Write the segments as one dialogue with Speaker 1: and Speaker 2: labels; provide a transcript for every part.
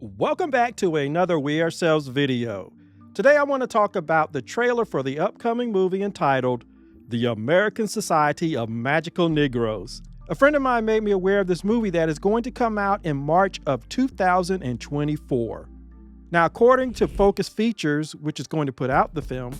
Speaker 1: Welcome back to another We Ourselves video. Today I want to talk about the trailer for the upcoming movie entitled The American Society of Magical Negroes. A friend of mine made me aware of this movie that is going to come out in March of 2024. Now, according to Focus Features, which is going to put out the film,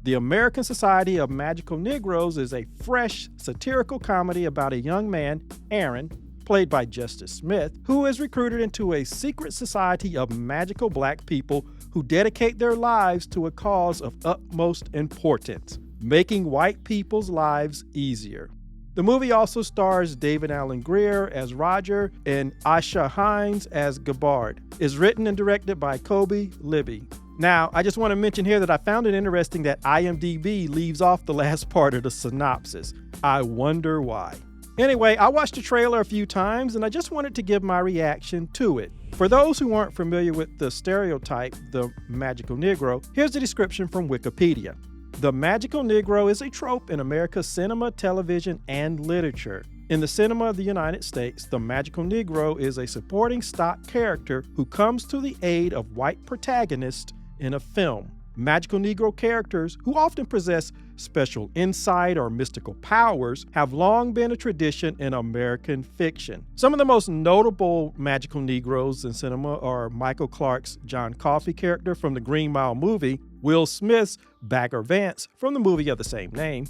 Speaker 1: The American Society of Magical Negroes is a fresh, satirical comedy about a young man, Aaron, played by Justice Smith, who is recruited into a secret society of magical black people who dedicate their lives to a cause of utmost importance, making white people's lives easier. The movie also stars David Alan Grier as Roger and Aisha Hines as Gabbard. It's written and directed by Kobe Libby. Now, I just want to mention here that I found it interesting that IMDb leaves off the last part of the synopsis. I wonder why. Anyway, I watched the trailer a few times and I just wanted to give my reaction to it. For those who aren't familiar with the stereotype, the magical Negro, here's the description from Wikipedia. The magical Negro is a trope in America's cinema, television, and literature. In the cinema of the United States, the magical Negro is a supporting stock character who comes to the aid of white protagonists in a film. Magical Negro characters, who often possess special insight or mystical powers, have long been a tradition in American fiction. Some of the most notable magical Negroes in cinema are Michael Clarke's John Coffey character from the Green Mile movie, Will Smith's Bagger Vance from the movie of the same name,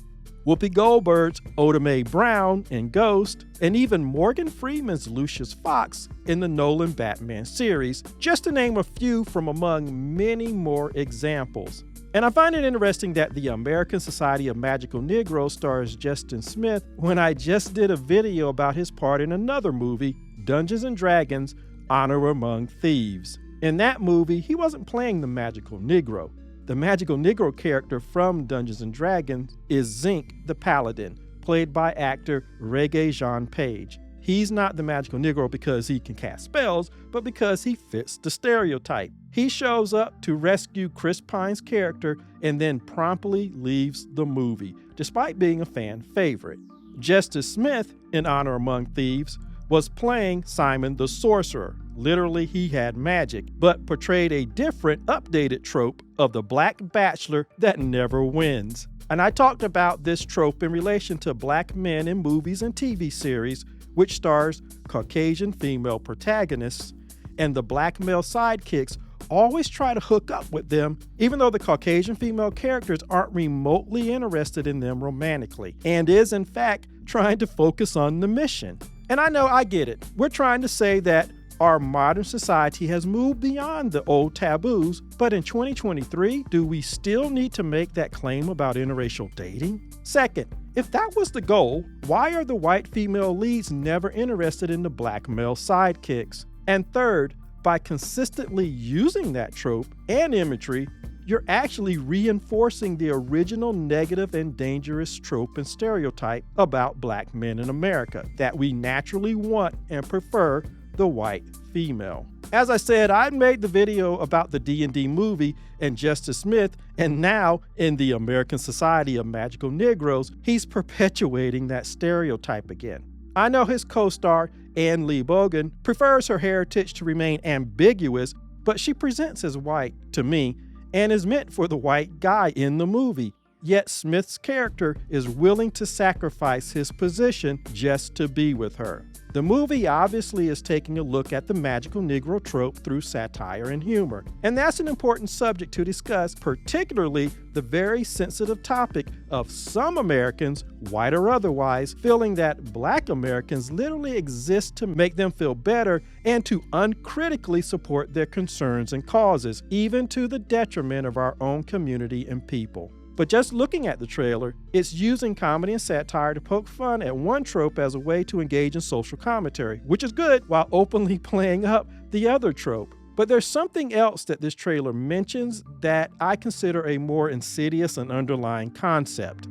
Speaker 1: Whoopi Goldberg's Oda Mae Brown in Ghost, and even Morgan Freeman's Lucius Fox in the Nolan Batman series, just to name a few from among many more examples. And I find it interesting that the American Society of Magical Negroes stars Justin Smith when I just did a video about his part in another movie, Dungeons & Dragons: Honor Among Thieves. In that movie, he wasn't playing the magical Negro. The magical Negro character from Dungeons & Dragons is Zinc the Paladin, played by actor Regé-Jean Page. He's not the magical Negro because he can cast spells, but because he fits the stereotype. He shows up to rescue Chris Pine's character and then promptly leaves the movie, despite being a fan favorite. Justice Smith, in Honor Among Thieves, was playing Simon the Sorcerer. Literally, he had magic, but portrayed a different, updated trope of the black bachelor that never wins. And I talked about this trope in relation to black men in movies and TV series, which stars Caucasian female protagonists, and the black male sidekicks always try to hook up with them, even though the Caucasian female characters aren't remotely interested in them romantically, and is in fact trying to focus on the mission. And I know, I get it. We're trying to say that our modern society has moved beyond the old taboos, but in 2023, do we still need to make that claim about interracial dating? Second, if that was the goal, why are the white female leads never interested in the black male sidekicks? And third, by consistently using that trope and imagery, you're actually reinforcing the original negative and dangerous trope and stereotype about black men in America, that we naturally want and prefer the white female. As I said, I made the video about the D&D movie and Justice Smith, and now in the American Society of Magical Negroes, he's perpetuating that stereotype again. I know his co-star, Ann Lee Bogan, prefers her heritage to remain ambiguous, but she presents as white to me and is meant for the white guy in the movie. Yet Smith's character is willing to sacrifice his position just to be with her. The movie obviously is taking a look at the magical Negro trope through satire and humor, and that's an important subject to discuss, particularly the very sensitive topic of some Americans, white or otherwise, feeling that black Americans literally exist to make them feel better and to uncritically support their concerns and causes, even to the detriment of our own community and people. But just looking at the trailer, it's using comedy and satire to poke fun at one trope as a way to engage in social commentary, which is good, while openly playing up the other trope. But there's something else that this trailer mentions that I consider a more insidious and underlying concept.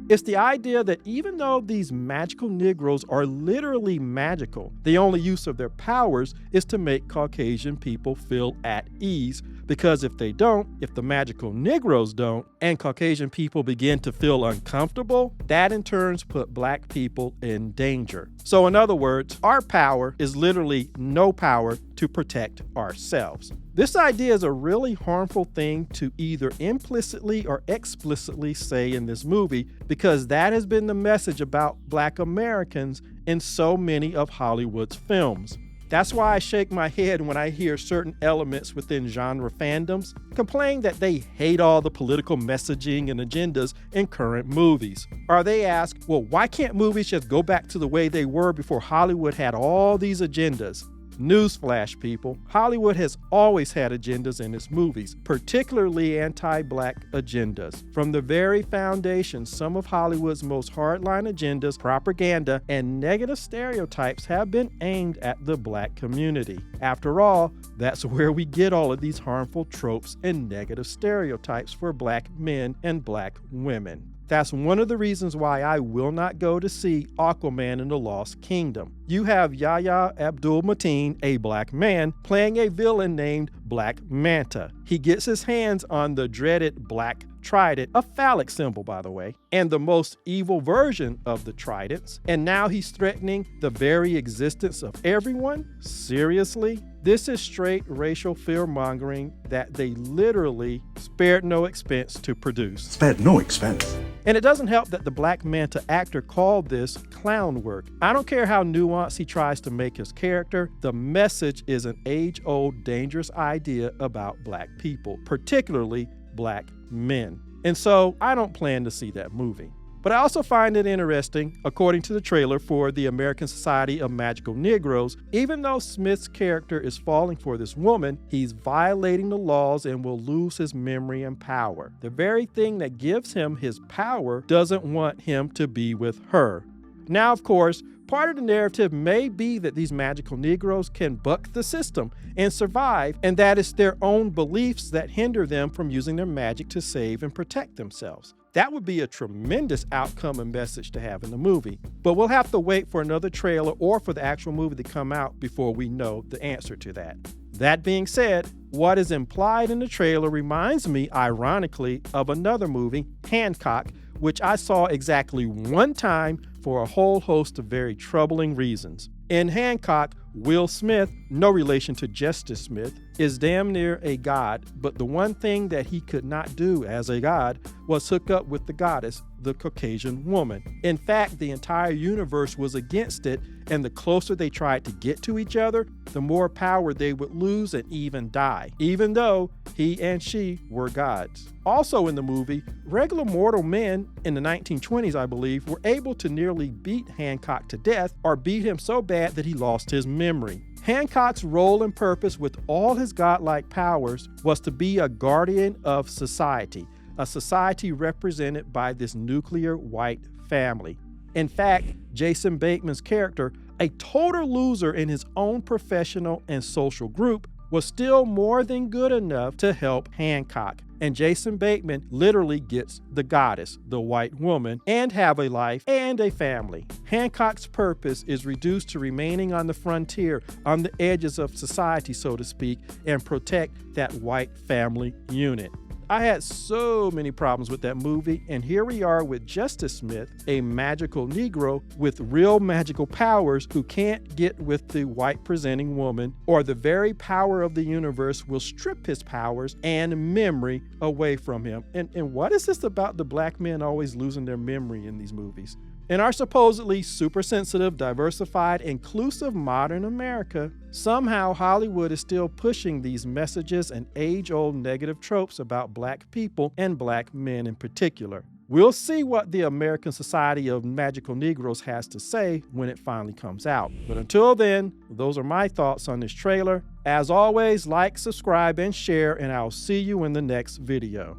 Speaker 1: It's the idea that even though these magical Negroes are literally magical, the only use of their powers is to make Caucasian people feel at ease, because if they don't, if the magical Negroes don't, and Caucasian people begin to feel uncomfortable, that in turn put black people in danger. So in other words, our power is literally no power to protect ourselves. This idea is a really harmful thing to either implicitly or explicitly say in this movie, because that has been the message about Black Americans in so many of Hollywood's films. That's why I shake my head when I hear certain elements within genre fandoms complain that they hate all the political messaging and agendas in current movies. Or they ask, well, why can't movies just go back to the way they were before Hollywood had all these agendas? Newsflash, people, Hollywood has always had agendas in its movies, particularly anti-Black agendas. From the very foundation, some of Hollywood's most hardline agendas, propaganda, and negative stereotypes have been aimed at the Black community. After all, that's where we get all of these harmful tropes and negative stereotypes for Black men and Black women. That's one of the reasons why I will not go to see Aquaman and the Lost Kingdom. You have Yahya Abdul-Mateen, a Black man, playing a villain named Black Manta. He gets his hands on the dreaded Black Trident, a phallic symbol, by the way, and the most evil version of the tridents. And now he's threatening the very existence of everyone? Seriously? This is straight racial fear-mongering that they literally spared no expense to produce.
Speaker 2: Spared no expense.
Speaker 1: And it doesn't help that the Black Manta actor called this clown work. I don't care how nuanced he tries to make his character, the message is an age-old dangerous idea about Black people, particularly Black men. And so I don't plan to see that movie. But I also find it interesting, according to the trailer for the American Society of Magical Negroes, even though Smith's character is falling for this woman, he's violating the laws and will lose his memory and power. The very thing that gives him his power doesn't want him to be with her. Now, of course, part of the narrative may be that these magical Negroes can buck the system and survive, and that it's their own beliefs that hinder them from using their magic to save and protect themselves. That would be a tremendous outcome and message to have in the movie. But we'll have to wait for another trailer or for the actual movie to come out before we know the answer to that. That being said, what is implied in the trailer reminds me, ironically, of another movie, Hancock, which I saw exactly one time for a whole host of very troubling reasons. In Hancock, Will Smith, no relation to Justice Smith, is damn near a god, but the one thing that he could not do as a god was hook up with the goddess, the Caucasian woman. In fact, the entire universe was against it, and the closer they tried to get to each other, the more power they would lose and even die, even though he and she were gods. Also in the movie, regular mortal men in the 1920s, I believe, were able to nearly beat Hancock to death or beat him so bad that he lost his memory. Hancock's role and purpose with all his godlike powers was to be a guardian of society, a society represented by this nuclear white family. In fact, Jason Bateman's character, a total loser in his own professional and social group, was still more than good enough to help Hancock. And Jason Bateman literally gets the goddess, the white woman, and have a life and a family. Hancock's purpose is reduced to remaining on the frontier, on the edges of society, so to speak, and protect that white family unit. I had so many problems with that movie, and here we are with Justice Smith, a magical Negro with real magical powers who can't get with the white-presenting woman, or the very power of the universe will strip his powers and memory away from him. And what is this about the Black men always losing their memory in these movies? In our supposedly super sensitive, diversified, inclusive modern America, somehow Hollywood is still pushing these messages and age-old negative tropes about Black people and Black men in particular. We'll see what the American Society of Magical Negroes has to say when it finally comes out. But until then, those are my thoughts on this trailer. As always, like, subscribe, and share, and I'll see you in the next video.